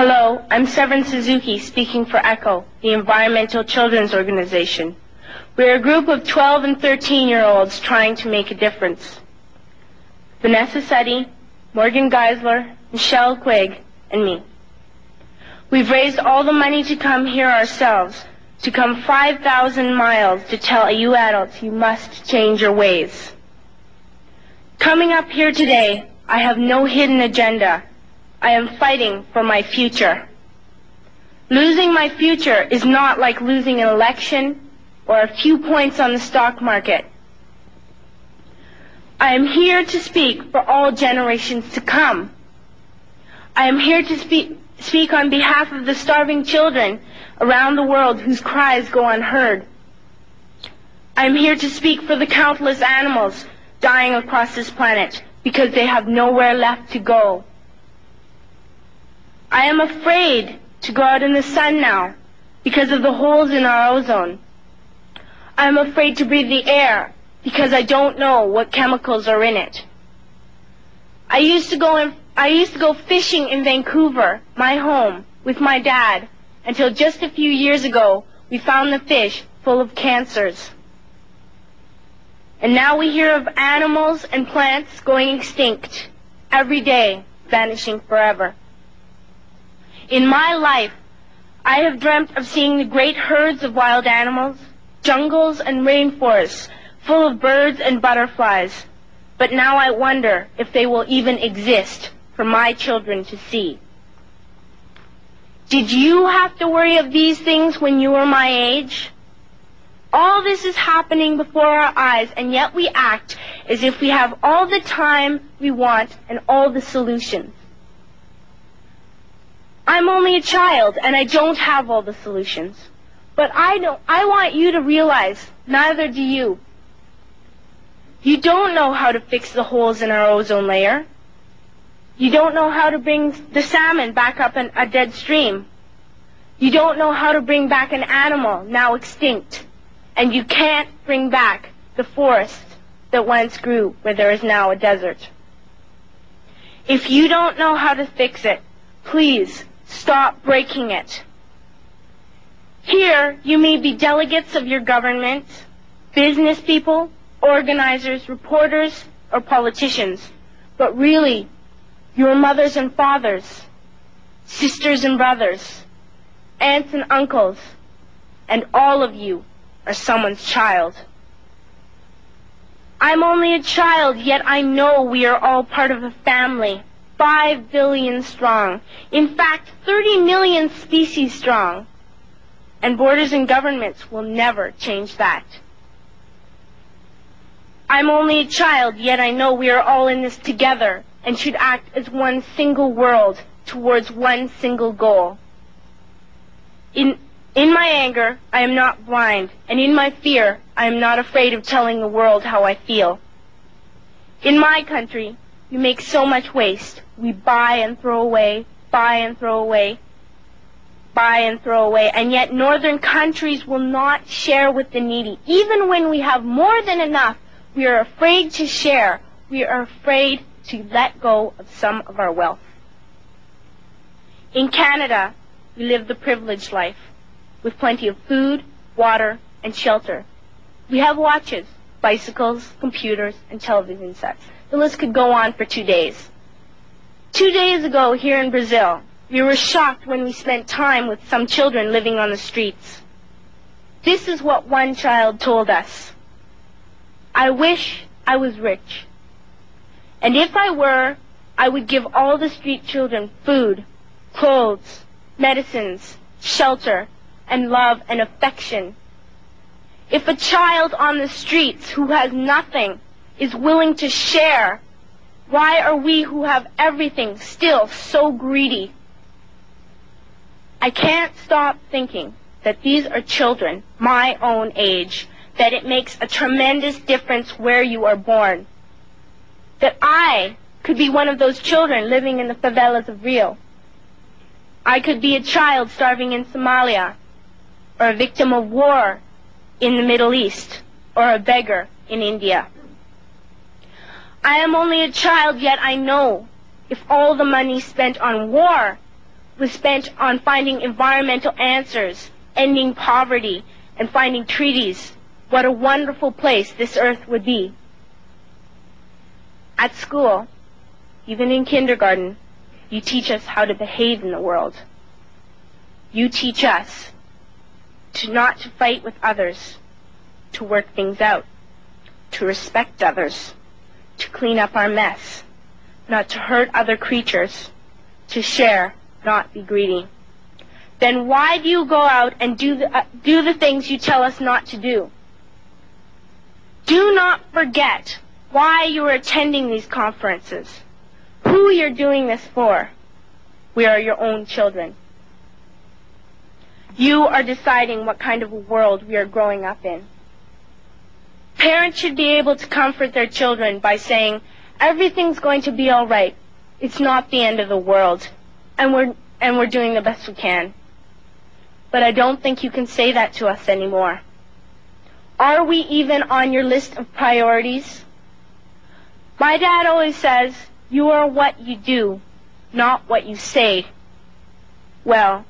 Hello, I'm Severin Suzuki speaking for ECHO, the Environmental Children's Organization. We're a group of 12 and 13-year-olds trying to make a difference. Vanessa Seti, Morgan Geisler, Michelle Quigg, and me. We've raised all the money to come here ourselves, to come 5,000 miles to tell you adults you must change your ways. Coming up here today, I have no hidden agenda. I am fighting for my future. Losing my future is not like losing an election or a few points on the stock market. I am here to speak for all generations to come. I am here to speak on behalf of the starving children around the world whose cries go unheard. I am here to speak for the countless animals dying across this planet because they have nowhere left to go. I am afraid to go out in the sun now because of the holes in our ozone. I am afraid to breathe the air because I don't know what chemicals are in it. I used to go fishing in Vancouver, my home, with my dad, until just a few years ago we found the fish full of cancers. And now we hear of animals and plants going extinct every day, vanishing forever. In my life, I have dreamt of seeing the great herds of wild animals, jungles and rainforests full of birds and butterflies. But now I wonder if they will even exist for my children to see. Did you have to worry of these things when you were my age? All this is happening before our eyes, and yet we act as if we have all the time we want and all the solutions. I'm only a child, and I don't have all the solutions. But I want you to realize, neither do you. You don't know how to fix the holes in our ozone layer. You don't know how to bring the salmon back up a dead stream. You don't know how to bring back an animal now extinct. And you can't bring back the forest that once grew where there is now a desert. If you don't know how to fix it, please stop breaking it. Here, you may be delegates of your government, business people, organizers, reporters, or politicians, but really, your mothers and fathers, sisters and brothers, aunts and uncles, and all of you are someone's child. I'm only a child, yet I know we are all part of a family. 5 billion strong. In fact, 30 million species strong. And borders and governments will never change that. I'm only a child, yet I know we are all in this together and should act as one single world towards one single goal. In my anger, I am not blind, and in my fear, I am not afraid of telling the world how I feel. In my country, we make so much waste. We buy and throw away, buy and throw away, buy and throw away, and yet northern countries will not share with the needy. Even when we have more than enough, we are afraid to share. We are afraid to let go of some of our wealth. In Canada, we live the privileged life, with plenty of food, water, and shelter. We have watches, bicycles, computers, and television sets. The list could go on for 2 days. 2 days ago, here in Brazil, we were shocked when we spent time with some children living on the streets. This is what one child told us. I wish I was rich. And if I were, I would give all the street children food, clothes, medicines, shelter, and love and affection. If a child on the streets who has nothing is willing to share, why are we who have everything still so greedy? I can't stop thinking that these are children my own age, that it makes a tremendous difference where you are born. That I could be one of those children living in the favelas of Rio. I could be a child starving in Somalia, or a victim of war in the Middle East, or a beggar in India. I am only a child, yet I know if all the money spent on war was spent on finding environmental answers, ending poverty, and finding treaties, what a wonderful place this earth would be. At school, even in kindergarten, you teach us how to behave in the world. You teach us not to fight with others, to work things out, to respect others, to clean up our mess, not to hurt other creatures, to share, not be greedy. Then why do you go out and do the things you tell us not to do? Do not forget why you are attending these conferences, who you're doing this for. We are your own children. You are deciding what kind of a world we are growing up in. Parents should be able to comfort their children by saying, everything's going to be all right. It's not the end of the world, and we're doing the best we can. But I don't think you can say that to us anymore. Are we even on your list of priorities? My dad always says, you are what you do, not what you say. Well,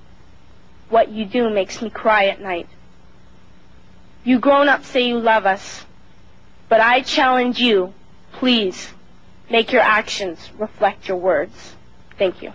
what you do makes me cry at night. You grown-ups say you love us, but I challenge you, please, make your actions reflect your words. Thank you.